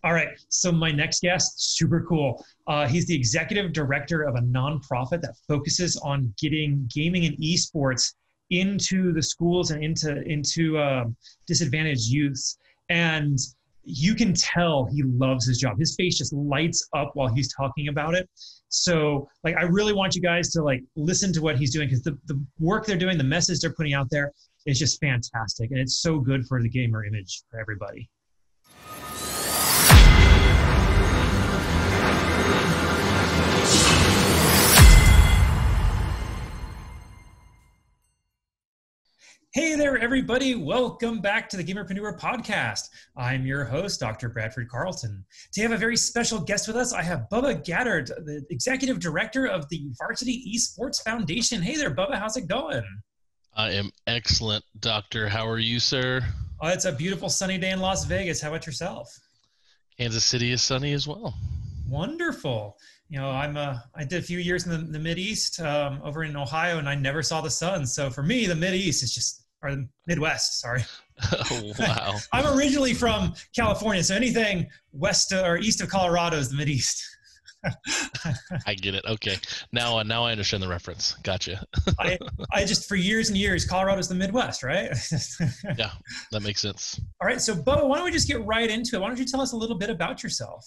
All right. So my next guest, super cool. He's the executive director of a nonprofit that focuses on getting gaming and esports into the schools and into disadvantaged youths. And you can tell he loves his job. His face just lights up while he's talking about it. So like, I really want you guys to like listen to what he's doing, because the work they're doing, the message they're putting out there is just fantastic. And it's so good for the gamer image for everybody. Hey there, everybody. Welcome back to the Gamerpreneur podcast. I'm your host, Dr. Bradford Carlton. Today I have a very special guest with us. I have Bubba Gaeddert, the executive director of the Varsity Esports Foundation. Hey there, Bubba. How's it going? I am excellent, Doctor. How are you, sir? Oh, it's a beautiful sunny day in Las Vegas. How about yourself? Kansas City is sunny as well. Wonderful. You know, I did a few years in the Mideast over in Ohio, and I never saw the sun. So for me, the Mideast is just, or the Midwest, sorry. Oh, wow. I'm originally from California, so anything west or east of Colorado is the Mideast. I get it. Okay. Now I understand the reference. Gotcha. I just, for years and years, Colorado's the Midwest, right? Yeah, that makes sense. All right. So, Bubba, why don't we just get right into it? Why don't you tell us a little bit about yourself?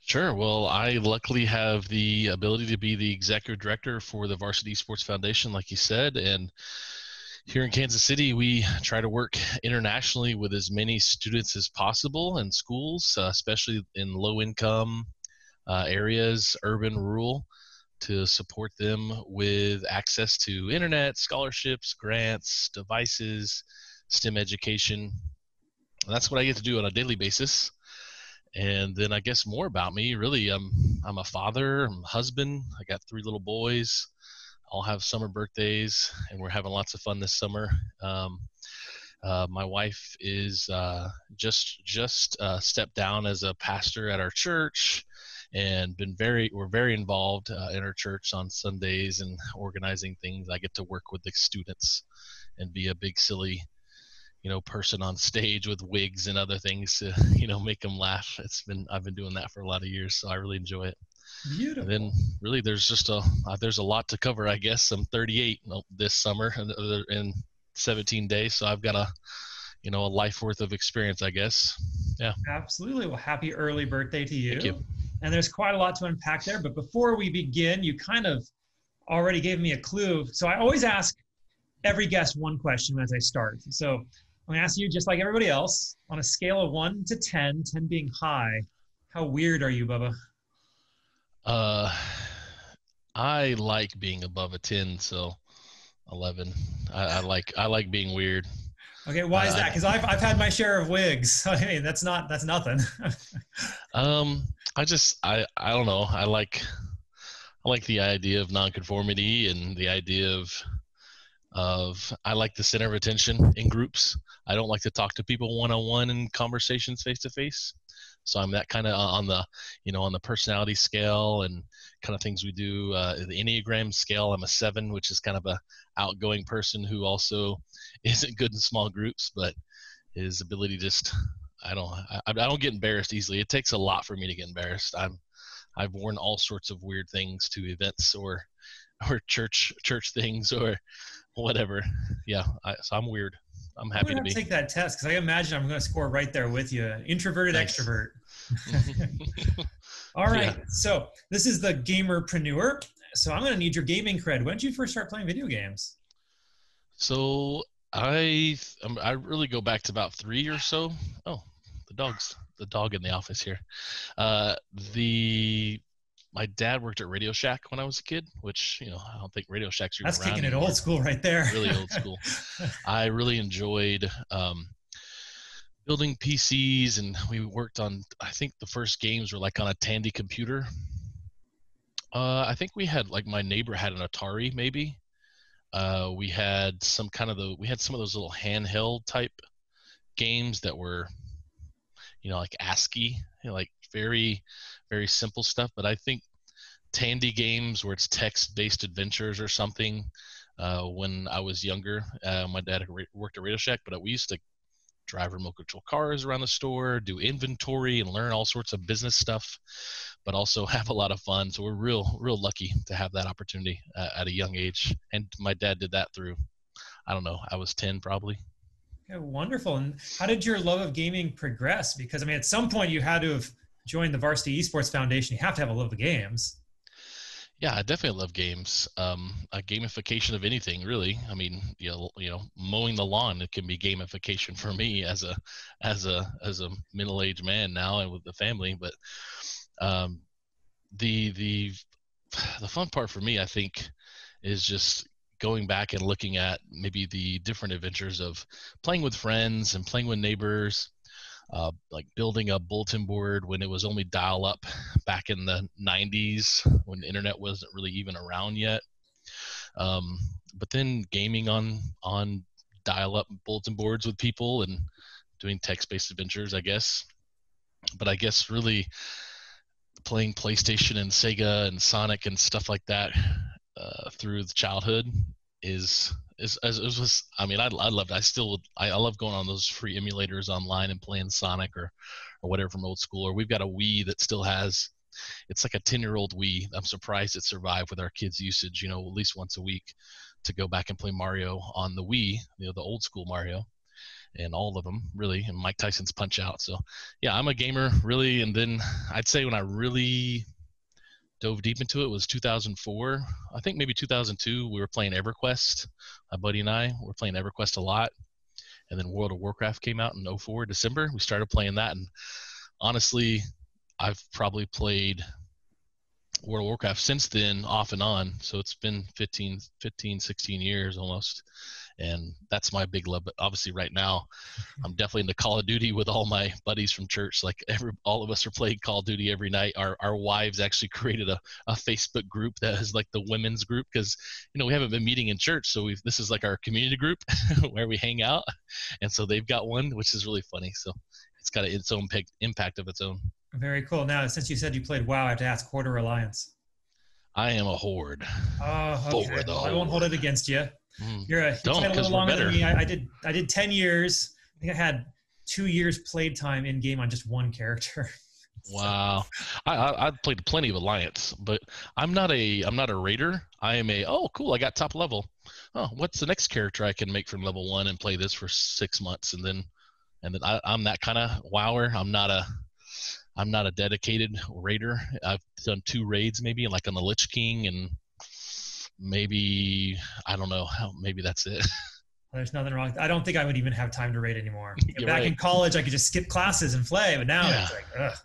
Sure. Well, I luckily have the ability to be the executive director for the Varsity Esports Foundation, like you said. And here in Kansas City, we try to work internationally with as many students as possible in schools, especially in low-income areas, urban, rural, to support them with access to internet, scholarships, grants, devices, STEM education. And that's what I get to do on a daily basis. And then I guess more about me, really, I'm a father, I'm a husband. I got 3 little boys. All have summer birthdays, and we're having lots of fun this summer. My wife is just stepped down as a pastor at our church, and we're very involved in our church on Sundays and organizing things. I get to work with the students and be a big silly, person on stage with wigs and other things to, make them laugh. I've been doing that for a lot of years, so I really enjoy it. Beautiful. And then really there's just there's a lot to cover, I guess. I'm 38 this summer in 17 days, so I've got a life worth of experience, I guess. Yeah. Absolutely. Well, happy early birthday to you. Thank you. And there's quite a lot to unpack there, but before we begin, you kind of already gave me a clue. So I always ask every guest one question as I start. So I'm going to ask you, just like everybody else, on a scale of 1 to 10, 10 being high, how weird are you, Bubba? I like being above a 10, so 11. I like being weird. Okay, why is that? Because I've had my share of wigs. I mean, that's nothing. I don't know. I like the idea of nonconformity and the idea of I like the center of attention in groups. I don't like to talk to people one-on-one in conversations face-to-face. So I'm that kind of on the personality scale and kind of things we do. The Enneagram scale, I'm a 7, which is kind of a outgoing person who also isn't good in small groups, but his ability I don't get embarrassed easily. It takes a lot for me to get embarrassed. I've worn all sorts of weird things to events or church things or whatever. Yeah, so I'm weird. I'm happy to be. Take that test, because I imagine I'm going to score right there with you. Introverted, Thanks. Extrovert. All right. Yeah. So this is the Gamerpreneur. So I'm going to need your gaming cred. When did you first start playing video games? So I really go back to about 3 or so. Oh, the dog in the office here. My dad worked at Radio Shack when I was a kid, which, I don't think Radio Shack's even around. That's kicking it old school right there. Really old school. I really enjoyed building PCs, and we worked on, I think the first games were like on a Tandy computer. I think we had, my neighbor had an Atari maybe. We had some of those little handheld type games that were, like ASCII, like very, very simple stuff. But I think Tandy games where it's text-based adventures or something, when I was younger, my dad worked at Radio Shack, but we used to drive remote control cars around the store, do inventory, and learn all sorts of business stuff, but also have a lot of fun. So we're real lucky to have that opportunity at a young age. And my dad did that through, I don't know, I was 10 probably. Okay, wonderful. And how did your love of gaming progress? Because I mean, at some point you had to have joined the Varsity Esports Foundation. You have to have a love of games. Yeah, I definitely love games. A gamification of anything, really. I mean, mowing the lawn, it can be gamification for me as a middle-aged man now and with the family. But the fun part for me, I think, is just going back and looking at maybe the different adventures of playing with friends and playing with neighbors. Like building a bulletin board when it was only dial up back in the 90s when the internet wasn't really even around yet. But then gaming on dial up bulletin boards with people and doing text-based adventures, I guess. But I guess really playing PlayStation and Sega and Sonic and stuff like that through the childhood I mean, I loved it. I love going on those free emulators online and playing Sonic or whatever from old school. Or we've got a Wii that still has, it's like a 10-year-old Wii. I'm surprised it survived with our kids' usage, at least once a week to go back and play Mario on the Wii, the old school Mario, and all of them really, and Mike Tyson's Punch Out. So yeah, I'm a gamer really. And then I'd say when I really dove deep into it was 2004. I think maybe 2002. We were playing EverQuest. My buddy and I were playing EverQuest a lot. And then World of Warcraft came out in 2004, December. We started playing that. And honestly, I've probably played World of Warcraft since then, off and on. So it's been 15, 16 years almost. And that's my big love. But obviously right now, I'm definitely into Call of Duty with all my buddies from church. Like all of us are playing Call of Duty every night. Our wives actually created a Facebook group that is like the women's group because, we haven't been meeting in church. So this is like our community group where we hang out. And so they've got one, which is really funny. So it's got its own impact of its own. Very cool. Now, since you said you played WoW, I have to ask, Horde or Alliance? I am a Horde. Oh, okay. Well, I won't hold it against you. You played a little longer than me. I did 10 years. I think I had 2 years played time in game on just one character. Wow. I've played plenty of Alliance, but I'm not a raider. I am cool, I got top level. Oh, what's the next character I can make from level 1 and play this for 6 months, and then I'm that kind of wower. I'm not a dedicated raider. I've done 2 raids maybe, like on the Lich King, and maybe I don't know, maybe that's it. There's nothing wrong. I don't think I would even have time to raid anymore. Back right. in college, I could just skip classes and play, but now it's like, ugh.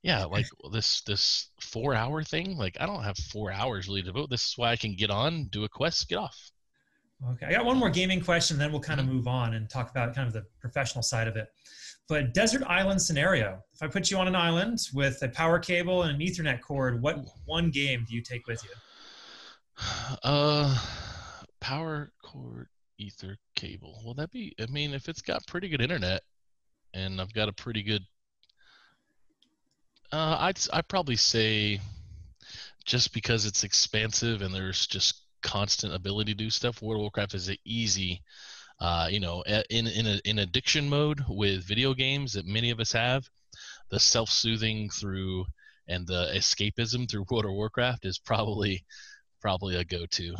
Yeah, like this 4-hour thing. Like I don't have 4 hours really to devote. This is why I can get on, do a quest, get off. Okay, I got one more gaming question, then we'll kind of move on and talk about kind of the professional side of it. But desert island scenario. If I put you on an island with a power cable and an Ethernet cord, what one game do you take with you? Power cord, ether cable. Well, if it's got pretty good internet and I've got a pretty good, I'd probably say, just because it's expansive and there's just constant ability to do stuff, World of Warcraft is an easy, in addiction mode with video games that many of us have. The self-soothing through and the escapism through World of Warcraft is probably a go-to.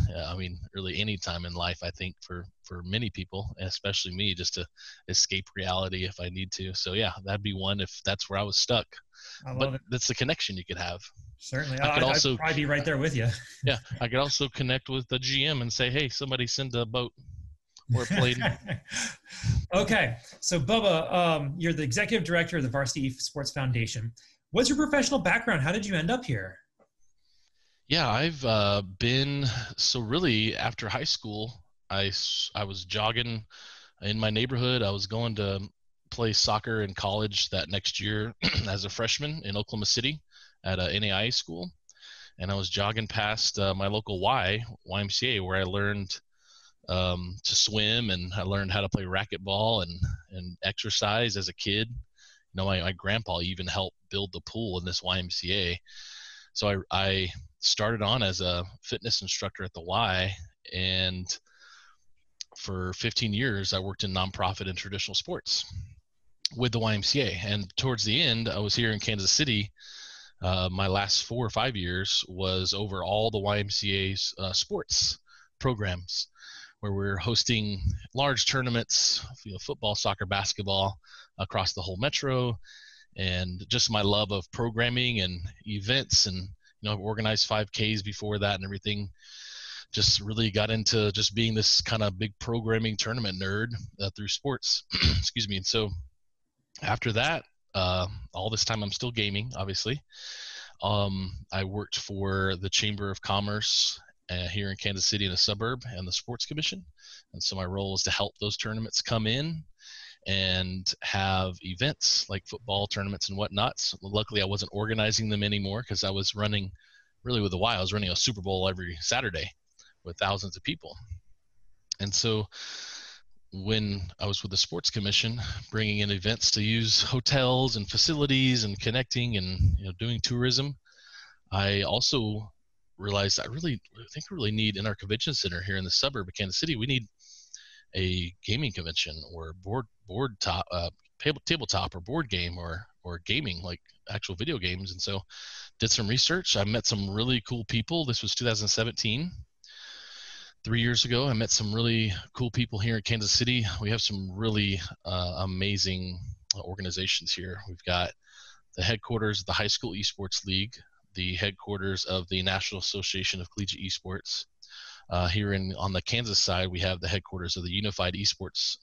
Really any time in life, I think for many people, especially me, just to escape reality if I need to. So yeah, that'd be one if that's where I was stuck. But that's the connection you could have. Certainly. I'd probably be right there with you. Yeah, I could also connect with the GM and say, hey, somebody send a boat or a plane. Okay, so Bubba, you're the executive director of the Varsity Esports Foundation. What's your professional background? How did you end up here? Yeah, I've so really after high school, I was jogging in my neighborhood. I was going to play soccer in college that next year as a freshman in Oklahoma City at a NAIA school. And I was jogging past my local YMCA where I learned to swim, and I learned how to play racquetball and exercise as a kid. My grandpa even helped build the pool in this YMCA. So I started on as a fitness instructor at the Y, and for 15 years, I worked in nonprofit and traditional sports with the YMCA. And towards the end, I was here in Kansas City. My last 4 or 5 years was over all the YMCA's sports programs, where we're hosting large tournaments, football, soccer, basketball across the whole metro. And just my love of programming and events, and I've organized 5Ks before that and everything, just really got into just being this kind of big programming tournament nerd through sports. Excuse me. And so after that, all this time I'm still gaming, obviously. I worked for the Chamber of Commerce here in Kansas City in a suburb and the Sports Commission. And so my role is to help those tournaments come in and have events like football tournaments and whatnot. So luckily, I wasn't organizing them anymore because I was running, really with the Y, I was running a Super Bowl every Saturday with thousands of people. And so when I was with the Sports Commission, bringing in events to use hotels and facilities and connecting and doing tourism, I also realized I think we really need, in our convention center here in the suburb of Kansas City, we need a gaming convention or tabletop or board game or gaming, like actual video games. And so did some research. I met some really cool people. This was 2017. 3 years ago, I met some really cool people here in Kansas City. We have some really amazing organizations here. We've got the headquarters of the High School Esports League, the headquarters of the National Association of Collegiate Esports. Here on the Kansas side, we have the headquarters of the Unified Esports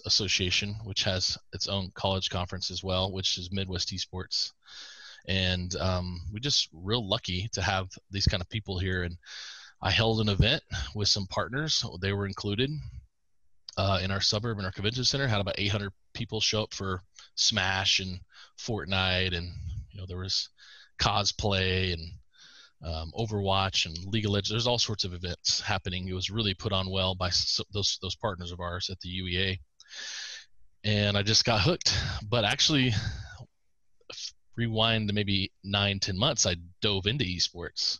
Association, which has its own college conference as well, which is Midwest Esports. And we're just real lucky to have these kind of people here. And I held an event with some partners. They were included in our suburb, in our convention center. Had about 800 people show up for Smash and Fortnite, and there was cosplay and Overwatch and League of Legends. There's all sorts of events happening. It was really put on well by those partners of ours at the UEA, and I just got hooked. But actually, rewind to maybe 9-10 months, I dove into esports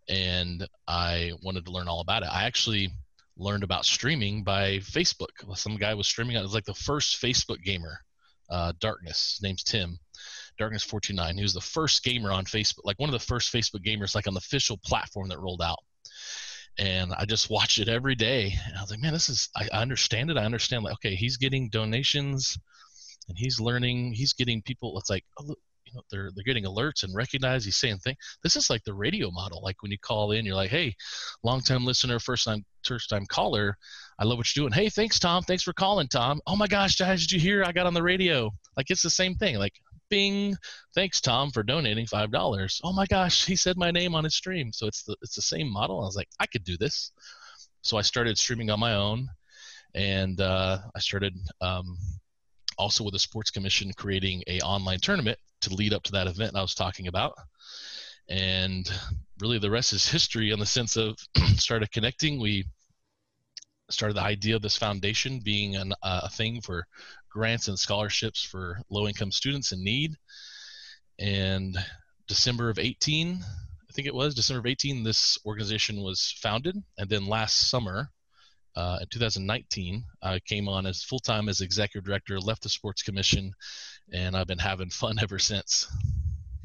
and I wanted to learn all about it. I actually learned about streaming by Facebook. Some guy was streaming. It was like the first Facebook gamer, Darkness. His name's Tim. Darkness429. He was the first gamer on Facebook, like one of the first Facebook gamers, like on the official platform that rolled out. And I just watched it every day. And I was like, man, I understand it. I understand, like, okay, he's getting donations and he's learning, he's getting people. It's like, oh, look, they're getting alerts and recognize he's saying things. This is like the radio model. Like when you call in, you're like, hey, long-time listener, first-time caller, I love what you're doing. Hey, thanks, Tom. Thanks for calling, Tom. Oh my gosh, guys, did you hear I got on the radio? Like, it's the same thing. Like, bing, thanks, Tom, for donating $5. Oh my gosh, he said my name on his stream. So it's the same model. I was like, I could do this. So I started streaming on my own, and I started also with the Sports Commission creating a online tournament to lead up to that event I was talking about. And really the rest is history, in the sense of started connecting. We started the idea of this foundation being a thing for grants and scholarships for low-income students in need. And December of 18, this organization was founded. And then last summer, in 2019, I came on as full-time as executive director, left the Sports Commission, and I've been having fun ever since.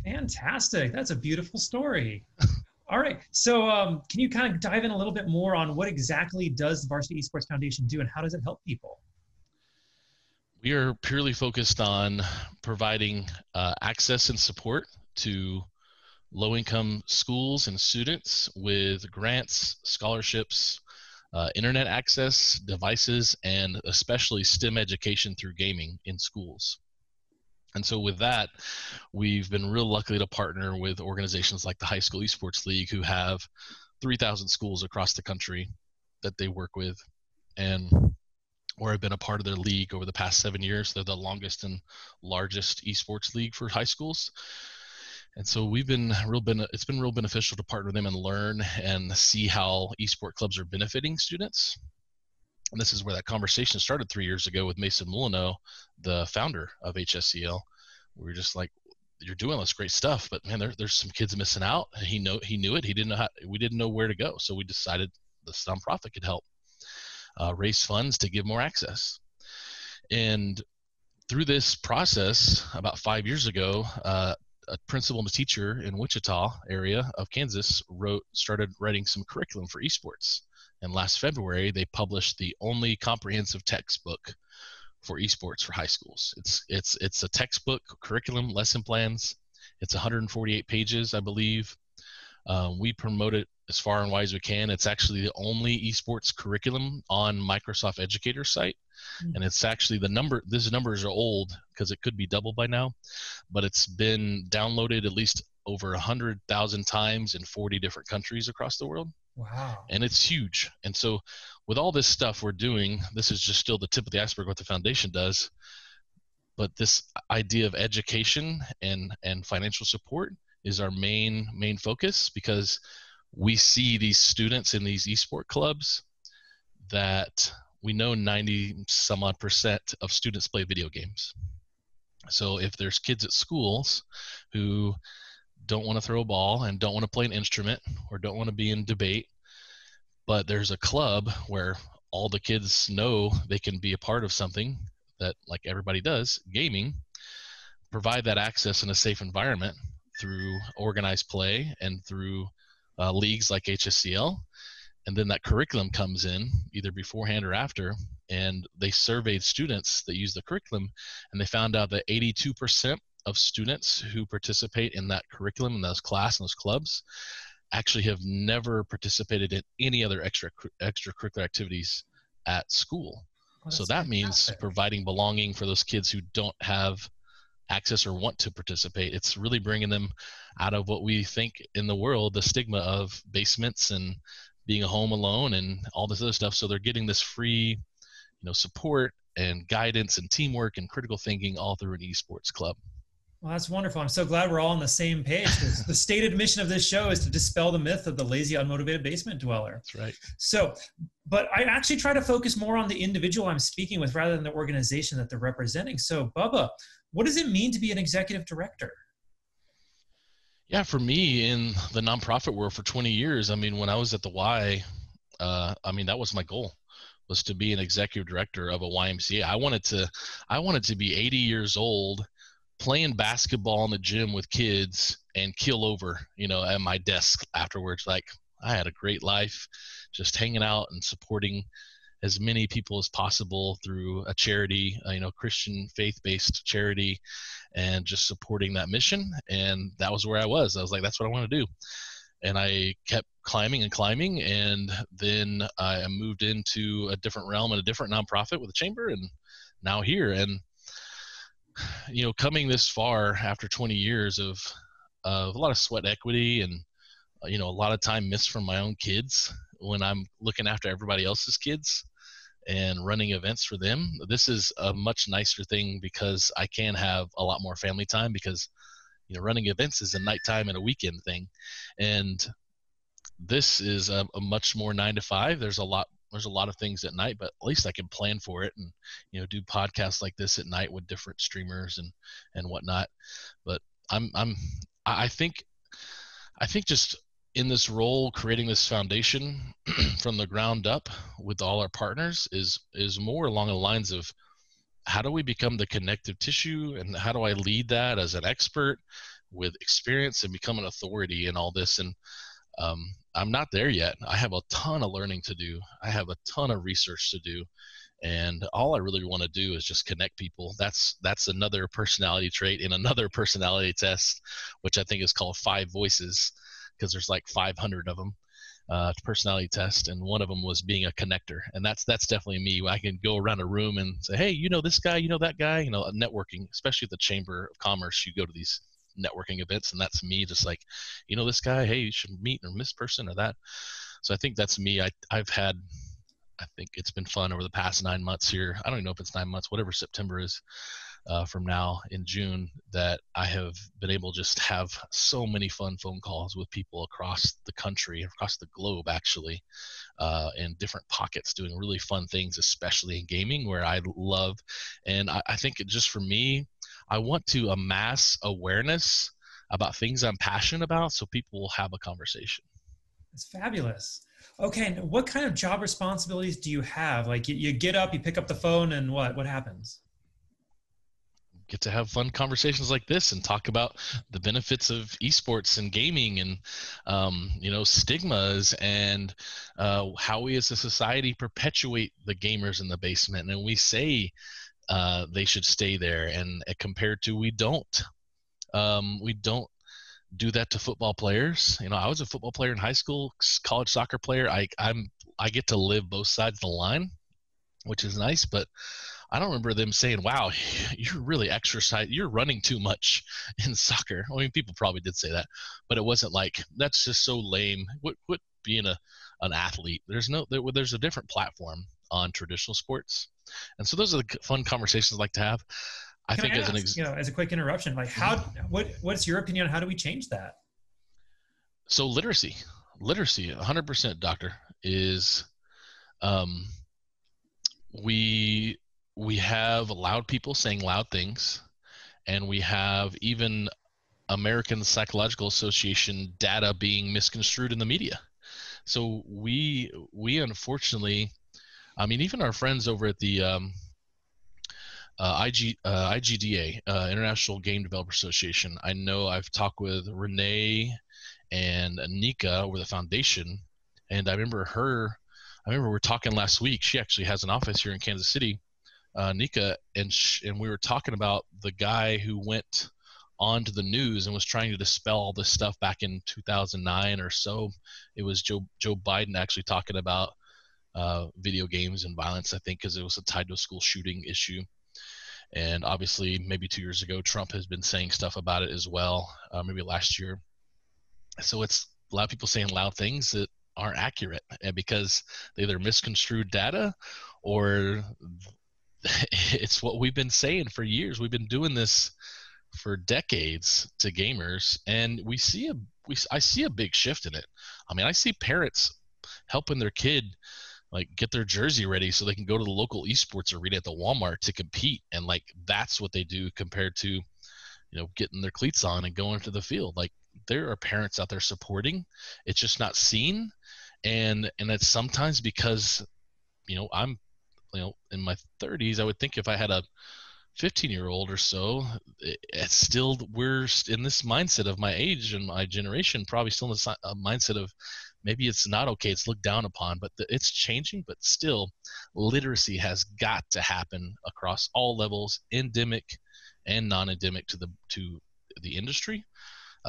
Fantastic. That's a beautiful story. All right. So can you kind of dive in a little bit more on what exactly does the Varsity Esports Foundation do, and how does it help people? We are purely focused on providing access and support to low-income schools and students with grants, scholarships, internet access, devices, and especially STEM education through gaming in schools. And so with that, we've been real lucky to partner with organizations like the High School Esports League, who have 3,000 schools across the country that they work with, and where I've been a part of their league over the past 7 years. They're the longest and largest esports league for high schools. And so it's been real beneficial to partner with them and learn and see how esport clubs are benefiting students. And this is where that conversation started 3 years ago with Mason Molyneux, the founder of HSCL. We were just like, you're doing all this great stuff, but man, there's some kids missing out. He knew it. We didn't know where to go. So we decided this nonprofit could help raise funds to give more access. And through this process, about 5 years ago, a principal and a teacher in Wichita area of Kansas started writing some curriculum for esports. And last February, they published the only comprehensive textbook for esports for high schools. It's a textbook, curriculum, lesson plans. It's 148 pages, I believe. We promote it as far and wide as we can. It's actually the only esports curriculum on Microsoft Educator's site. And it's actually these numbers are old because it could be double by now, but it's been downloaded at least over 100,000 times in 40 different countries across the world. Wow. And it's huge. And so with all this stuff we're doing, this is just still the tip of the iceberg what the foundation does. But this idea of education and financial support is our main focus, because we see these students in these esport clubs that we know 90% of students play video games. So if there's kids at schools who don't want to throw a ball and don't want to play an instrument or don't want to be in debate, but there's a club where all the kids know they can be a part of something that, like everybody does, gaming, provide that access in a safe environment through organized play and through leagues like HSCL. And then that curriculum comes in either beforehand or after, and they surveyed students that use the curriculum, and they found out that 82% of students who participate in that curriculum, in those class and those clubs, actually have never participated in any other extracurricular activities at school. So that means providing belonging for those kids who don't have access or want to participate. It's really bringing them out of what we think in the world, the stigma of basements and being a home alone and all this other stuff. So they're getting this free, support and guidance and teamwork and critical thinking all through an esports club. Well, that's wonderful. I'm so glad we're all on the same page. The stated mission of this show is to dispel the myth of the lazy, unmotivated basement dweller. That's right. So, but I actually try to focus more on the individual I'm speaking with rather than the organization that they're representing. So, Bubba, what does it mean to be an executive director? Yeah, for me in the nonprofit world for 20 years, when I was at the Y, that was my goal, was to be an executive director of a YMCA. I wanted to be 80 years old, playing basketball in the gym with kids and keel over, at my desk afterwards. Like, I had a great life just hanging out and supporting as many people as possible through a charity, Christian faith-based charity, and just supporting that mission. And that was where I was like, that's what I want to do. And I kept climbing, and then I moved into a different realm and a different nonprofit with a chamber, and now here. And coming this far after 20 years of a lot of sweat equity and a lot of time missed from my own kids when I'm looking after everybody else's kids and running events for them, this is a much nicer thing because I can have a lot more family time, because running events is a nighttime and a weekend thing, and this is a much more 9 to 5. There's a lot of things at night, but at least I can plan for it and do podcasts like this at night with different streamers and whatnot. But I think just in this role, creating this foundation from the ground up with all our partners is more along the lines of how do we become the connective tissue, and how do I lead that as an expert with experience and become an authority in all this. And I'm not there yet. I have a ton of learning to do. I have a ton of research to do. And all I really want to do is just connect people. That's another personality trait in another personality test, which I think is called 5 voices, because there's like 500 of them, personality test. And one of them was being a connector. And that's definitely me. I can go around a room and say, hey, this guy, that guy, networking, especially at the Chamber of Commerce, you go to these networking events, and that's me, just like, this guy, hey, you should meet or this person or that. So I think that's me. I think it's been fun over the past 9 months here. I don't even know if it's 9 months, whatever September is from now in June, that I have been able to just have so many fun phone calls with people across the country, across the globe, actually, in different pockets, doing really fun things, especially in gaming, where I love. And I think just for me, I want to amass awareness about things I'm passionate about so people will have a conversation. It's fabulous. Okay, and what kind of job responsibilities do you have? Like you get up, you pick up the phone, and what happens? Get to have fun conversations like this and talk about the benefits of esports and gaming and stigmas and how we as a society perpetuate the gamers in the basement, and we say they should stay there, and compared to we don't do that to football players. I was a football player in high school, college soccer player. I get to live both sides of the line, which is nice, but I don't remember them saying, "Wow, you're really exercise. You're running too much in soccer." I mean, people probably did say that, but it wasn't like that's just so lame. What being an athlete? There's a different platform on traditional sports, and so those are the fun conversations I like to have. I Can I think ask, as a quick interruption, like what's your opinion on how do we change that? so literacy, 100%, doctor, is um, we we have loud people saying loud things, and we have even American Psychological Association data being misconstrued in the media. So we unfortunately, I mean, even our friends over at the IGDA, International Game Developer Association. I know I've talked with Renee and Nika over the foundation, and I remember we were talking last week. She actually has an office here in Kansas City, Nika, and we were talking about the guy who went onto the news and was trying to dispel all this stuff back in 2009 or so. It was Joe Biden actually talking about video games and violence, I think, because it was tied to a school shooting issue. And obviously, maybe 2 years ago, Trump has been saying stuff about it as well, maybe last year. So it's a lot of people saying loud things that aren't accurate, and because they either misconstrued data or it's what we've been saying for years. We've been doing this for decades to gamers, and I see a big shift in it. I mean, I see parents helping their kid like get their jersey ready so they can go to the local esports arena at the Walmart to compete, and like that's what they do compared to getting their cleats on and going to the field. Like there are parents out there supporting. It's just not seen, and it's sometimes because I'm in my 30s. I would think if I had a 15-year-old or so, it's still, we're in this mindset of my age and my generation, probably still in this mindset of maybe it's not okay, it's looked down upon, but it's changing. But still, literacy has got to happen across all levels, endemic and non-endemic to the industry.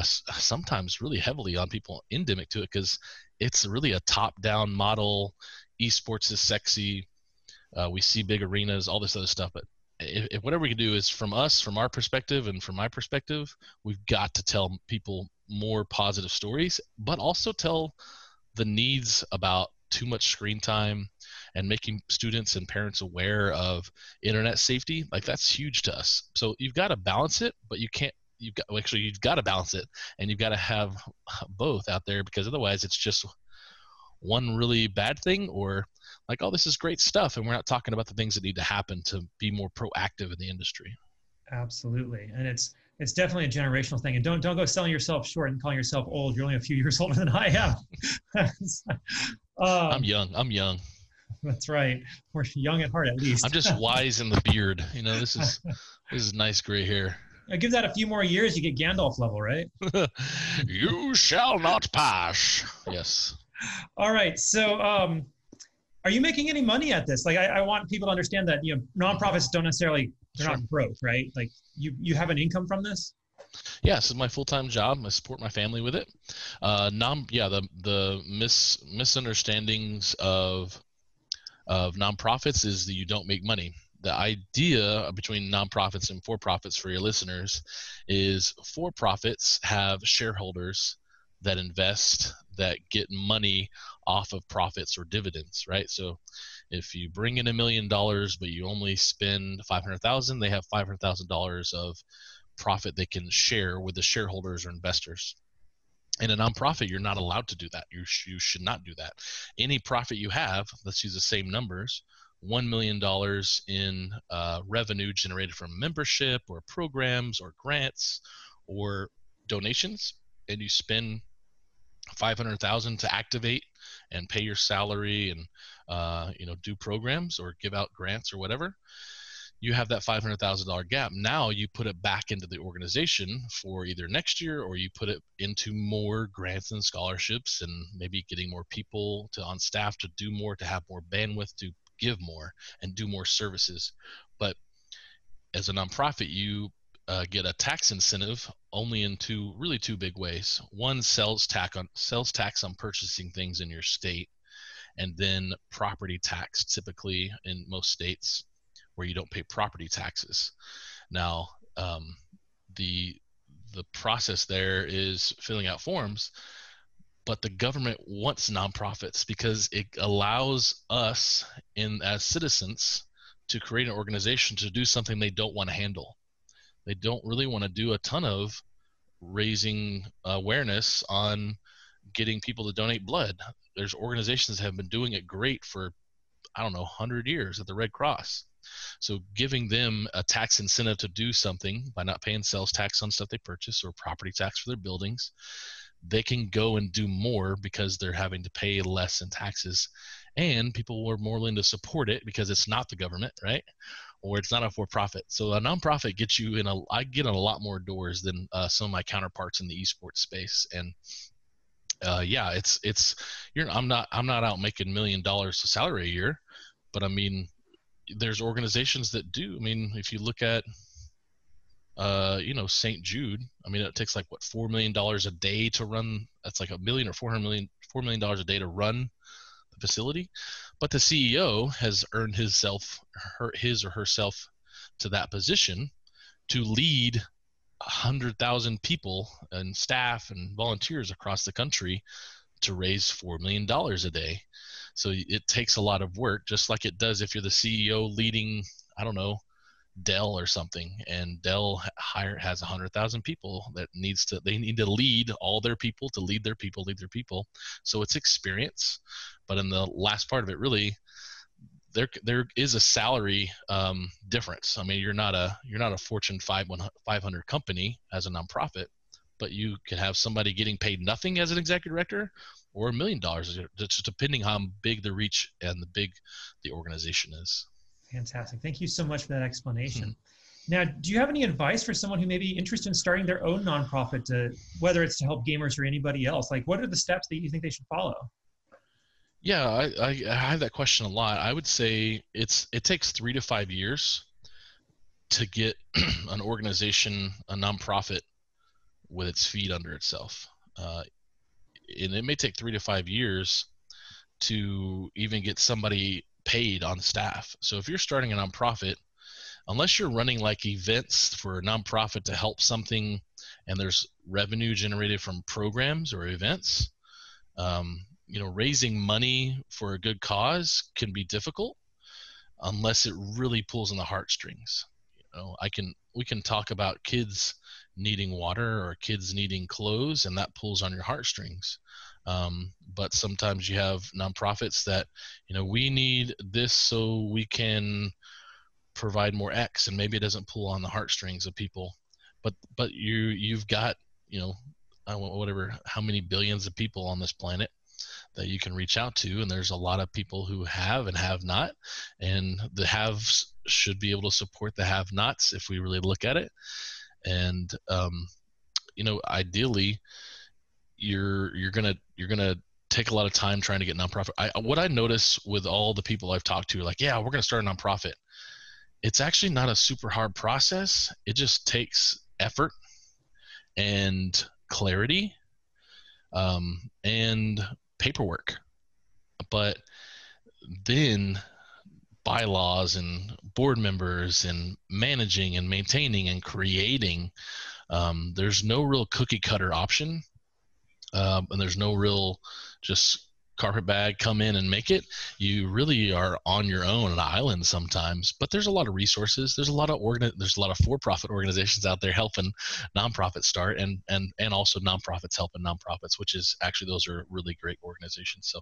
Sometimes really heavily on people endemic to it, because it's really a top-down model. Esports is sexy. We see big arenas, all this other stuff, but if whatever we can do is from our perspective and from my perspective, we've got to tell people more positive stories, but also tell the needs about too much screen time and making students and parents aware of internet safety. Like that's huge to us. So you've got to balance it, but you've got to balance it, and you've got to have both out there, because otherwise it's just one really bad thing, or like, oh, this is great stuff, and we're not talking about the things that need to happen to be more proactive in the industry. Absolutely, and it's definitely a generational thing. And don't go selling yourself short and calling yourself old. You're only a few years older than I am. I'm young. That's right. We're young at heart, at least. I'm just wise in the beard. This is nice gray hair. Give that a few more years, you get Gandalf level, right? You shall not pass. Yes. All right. So, are you making any money at this? Like, I want people to understand that nonprofits don't necessarily, they're not broke, right? Like, you have an income from this. Yeah, this is my full-time job. I support my family with it. The misunderstandings of nonprofits is that you don't make money. The idea between nonprofits and for-profits, for your listeners, is for-profits have shareholders that invest, that get money off of profits or dividends, right? So if you bring in $1 million but you only spend $500,000, they have $500,000 of profit they can share with the shareholders or investors. In a nonprofit, you're not allowed to do that. You should not do that. Any profit you have, let's use the same numbers, $1 million in revenue generated from membership or programs or grants or donations, and you spend $500,000 to activate and pay your salary and do programs or give out grants or whatever, you have that $500,000 gap. Now you put it back into the organization for either next year, or you put it into more grants and scholarships, and maybe getting more people on staff to do more, to have more bandwidth, to give more and do more services. But as a nonprofit, you get a tax incentive only in two big ways. One, sales tax on purchasing things in your state, and then property tax, typically in most states where you don't pay property taxes. Now, the process there is filling out forms, but the government wants nonprofits because it allows us as citizens to create an organization to do something they don't want to handle. They don't really want to do a ton of raising awareness on getting people to donate blood. There's organizations that have been doing it great for, 100 years at the Red Cross. So giving them a tax incentive to do something by not paying sales tax on stuff they purchase, or property tax for their buildings, they can go and do more because they're having to pay less in taxes. And people were more willing to support it because it's not the government, right? Or it's not a for-profit. So a nonprofit gets you I get in a lot more doors than some of my counterparts in the esports space. And I'm not out making $1 million salary a year, but I mean, there's organizations that do. I mean, if you look at St. Jude, I mean, it takes like $4 million a day to run. That's like $1 million or $4 million a day to run the facility. But the CEO has earned his or herself to that position to lead 100,000 people and staff and volunteers across the country to raise $4 million a day. So it takes a lot of work, just like it does if you're the CEO leading, Dell or something, and Dell has 100,000 people that they need to lead all their people to lead their people. So it's experience. But in the last part of it, really, there is a salary difference. I mean, you're not a Fortune 500 company as a nonprofit, but you can have somebody getting paid nothing as an executive director, or $1 million, just depending how big the reach and the organization is. Fantastic. Thank you so much for that explanation. Now, do you have any advice for someone who may be interested in starting their own nonprofit, whether it's to help gamers or anybody else? Like, what are the steps that you think they should follow? Yeah, I have that question a lot. I would say it takes 3 to 5 years to get an organization, a nonprofit, with its feet under itself. And it may take 3 to 5 years to even get somebody paid on staff. So if you're starting a nonprofit, unless you're running like events for a nonprofit to help something and there's revenue generated from programs or events, raising money for a good cause can be difficult unless it really pulls on the heartstrings. We can talk about kids needing water or kids needing clothes, and that pulls on your heartstrings. But sometimes you have nonprofits that, we need this so we can provide more X, and maybe it doesn't pull on the heartstrings of people. But you've got, how many billions of people on this planet that you can reach out to, and there's a lot of people who have and have not, and the haves should be able to support the have-nots if we really look at it. And ideally, you're gonna take a lot of time trying to get nonprofit. What I notice with all the people I've talked to, like, yeah, we're gonna start a nonprofit. It's actually not a super hard process. It just takes effort and clarity and paperwork. But then bylaws and board members and managing and maintaining and creating, there's no real cookie cutter option, and there's no real just carpet bag, come in and make it. You really are on your own, on an island sometimes, but there's a lot of resources. There's a lot of for-profit organizations out there helping nonprofits start, and also nonprofits helping nonprofits, which is actually, those are really great organizations. So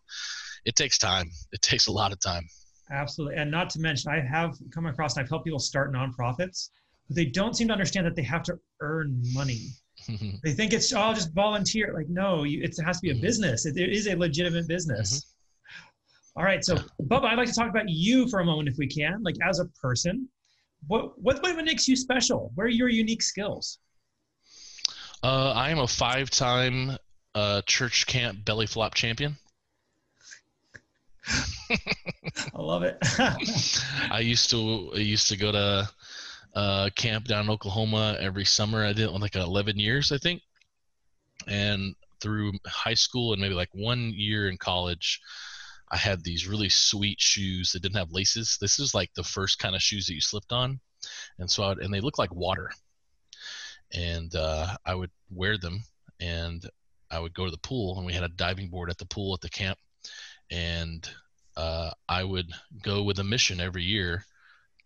it takes time. It takes a lot of time. Absolutely. And not to mention, I have come across and I've helped people start nonprofits, but they don't seem to understand that they have to earn money. They think it's, just volunteer. Like, no, it has to be a business. It is a legitimate business. All right. So, Yeah. Bubba, I'd like to talk about you for a moment, if we can, like as a person. What makes you special? What are your unique skills? I am a 5-time church camp belly flop champion. I love it. I used to go to camp down in Oklahoma every summer. I did it like 11 years, I think. And through high school and maybe like 1 year in college, I had these really sweet shoes that didn't have laces. This is like the first kind of shoes that you slipped on. And so and they look like water. And I would wear them, and I would go to the pool, and we had a diving board at the pool at the camp. And I would go with a mission every year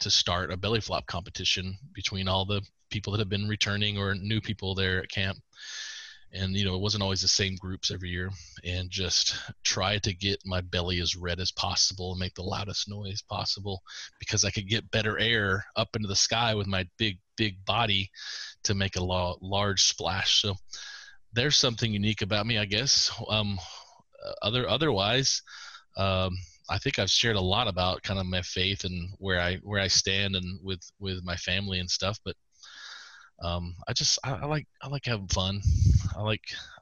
to start a belly flop competition between all the people that have been returning or new people there at camp. And, it wasn't always the same groups every year, and just try to get my belly as red as possible and make the loudest noise possible, because I could get better air up into the sky with my big body to make a large splash. So there's something unique about me, I guess. Otherwise, I think I've shared a lot about kind of my faith and where I stand and with my family and stuff. But I like having fun. I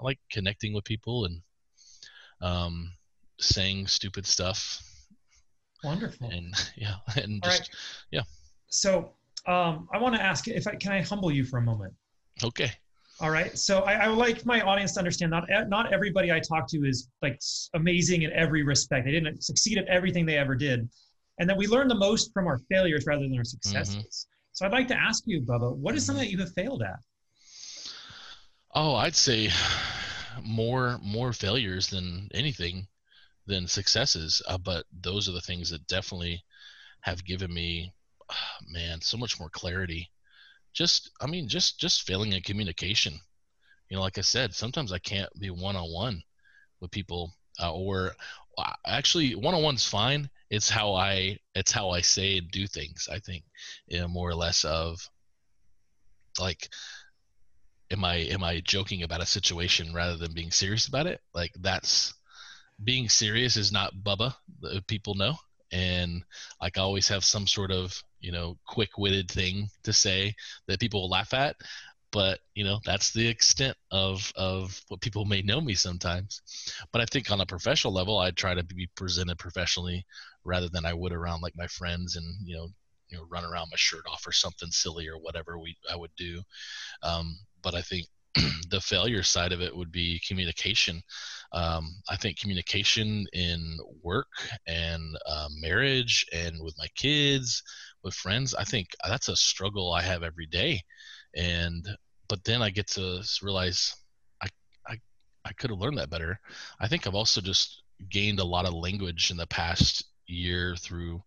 like connecting with people and saying stupid stuff. Wonderful. And yeah, and All just right. yeah. So I want to ask, can I humble you for a moment? Okay. All right. So I would like my audience to understand not everybody I talk to is like amazing in every respect. They didn't succeed at everything they ever did. And that we learn the most from our failures rather than our successes. Mm-hmm. So I'd like to ask you, Bubba, what is something that you have failed at? Oh, I'd say more failures than successes. But those are the things that definitely have given me, man, so much more clarity. Just failing in communication. Like I said, sometimes I can't be one-on-one with people, or actually one-on-one's fine. It's how I say and do things, I think, more or less of like, am I joking about a situation rather than being serious about it? Like, that's being serious is not Bubba, people know. And like, I always have some sort of, quick-witted thing to say that people will laugh at. But, that's the extent of what people may know me sometimes. But I think on a professional level, I try to be presented professionally rather than I would around like my friends, and, run around my shirt off or something silly or whatever I would do. But I think the failure side of it would be communication. I think communication in work and marriage and with my kids, with friends, I think that's a struggle I have every day. But then I get to realize I could have learned that better. I think I've also just gained a lot of language in the past year through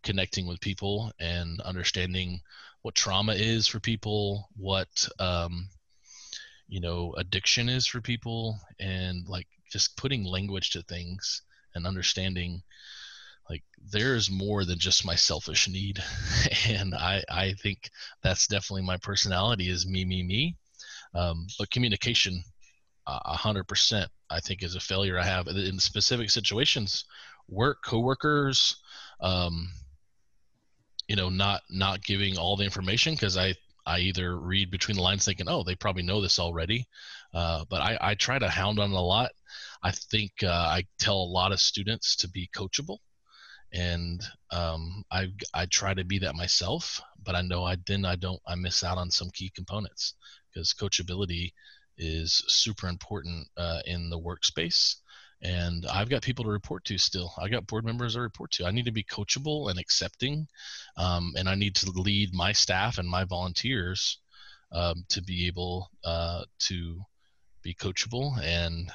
connecting with people and understanding what trauma is for people, what addiction is for people, and like just putting language to things and understanding like there's more than just my selfish need. And I think that's definitely my personality, is me. But communication, 100%, I think, is a failure I have in specific situations. Work, coworkers, not giving all the information, because I either read between the lines thinking, oh, they probably know this already. But I try to hound on it a lot. I think I tell a lot of students to be coachable. And I try to be that myself, but I know I miss out on some key components, because coachability is super important in the workspace. And I've got people to report to still. I got board members to report to. I need to be coachable and accepting, and I need to lead my staff and my volunteers to be able to be coachable and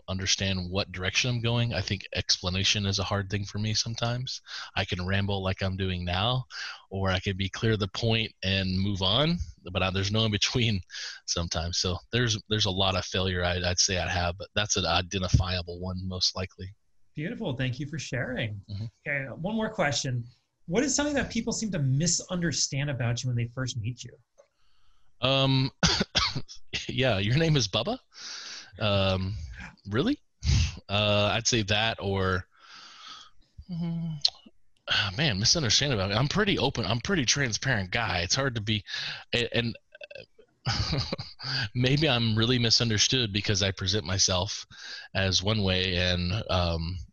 understand what direction I'm going. I think explanation is a hard thing for me sometimes. I can ramble like I'm doing now, or I can be clear to the point and move on, but there's no in between sometimes. So there's a lot of failure I'd say I have, but that's an identifiable one most likely. Beautiful. Thank you for sharing. Mm-hmm. Okay, one more question. What is something that people seem to misunderstand about you when they first meet you? Yeah, your name is Bubba. Really? I'd say that, or Man, misunderstanding about me. I'm pretty open. I'm pretty transparent guy. It's hard to be, and maybe I'm really misunderstood because I present myself as one way, and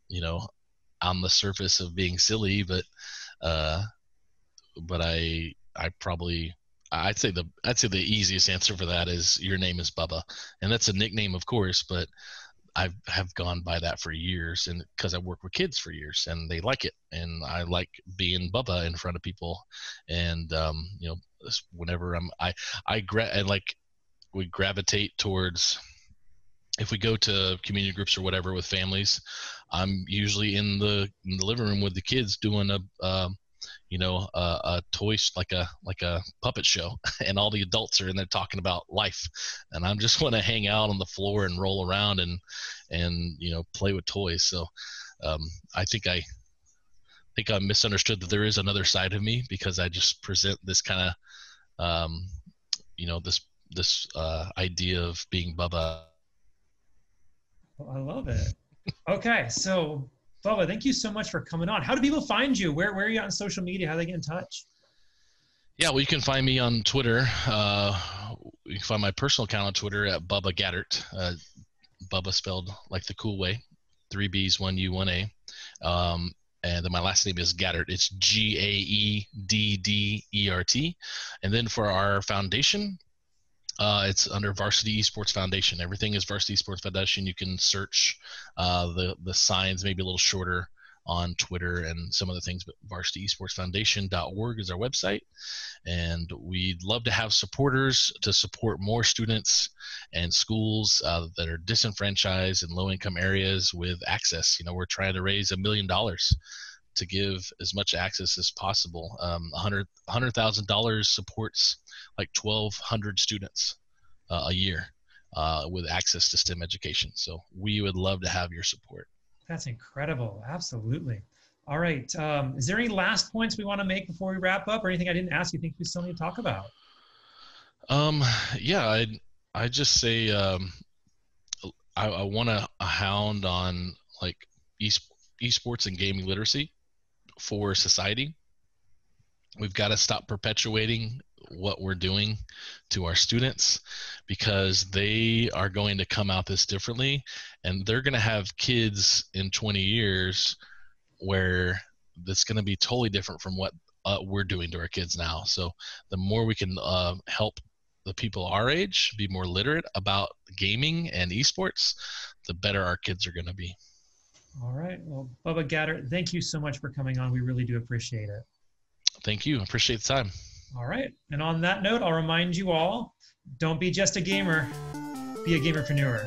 you know, on the surface of being silly, but I probably I'd say the easiest answer for that is your name is Bubba, and that's a nickname, of course, but I have gone by that for years, and because I work with kids for years, and they like it, and I like being Bubba in front of people, and you know, whenever and like we gravitate towards, if we go to community groups or whatever with families, I'm usually in the living room with the kids doing a toy, like a puppet show, and all the adults are in there talking about life, and I'm just want to hang out on the floor and roll around and play with toys. So I think I'm misunderstood that there is another side of me, because I just present this kind of this idea of being Bubba. I love it. Okay, so Bubba, thank you so much for coming on. How do people find you? Where are you on social media? How do they get in touch? Yeah, well, you can find me on Twitter. You can find my personal account on Twitter at Bubba Gaeddert. Bubba spelled like the cool way, 3 B's, 1 U, 1 A. And then my last name is Gaeddert. It's Gaeddert. And then for our foundation, it's under Varsity Esports Foundation. Everything is Varsity Esports Foundation. You can search the signs, maybe a little shorter, on Twitter and some other things, but varsitysportsfoundation.org is our website. And we'd love to have supporters to support more students and schools that are disenfranchised in low-income areas with access. We're trying to raise $1 million to give as much access as possible. $100,000 supports like 1,200 students a year with access to STEM education. So we would love to have your support. That's incredible. Absolutely. All right. Is there any last points we want to make before we wrap up, or anything I didn't ask you think we still need to talk about? Yeah, I just say I want to hound on like esports and gaming literacy for society. We've got to stop perpetuating what we're doing to our students, because they are going to come out this differently, and they're going to have kids in 20 years where that's going to be totally different from what we're doing to our kids now. So the more we can help the people our age be more literate about gaming and esports, the better our kids are going to be. All right. Well, Bubba Gaeddert, thank you so much for coming on. We really do appreciate it. Thank you. Appreciate the time. All right. And on that note, I'll remind you all, don't be just a gamer, be a gamerpreneur.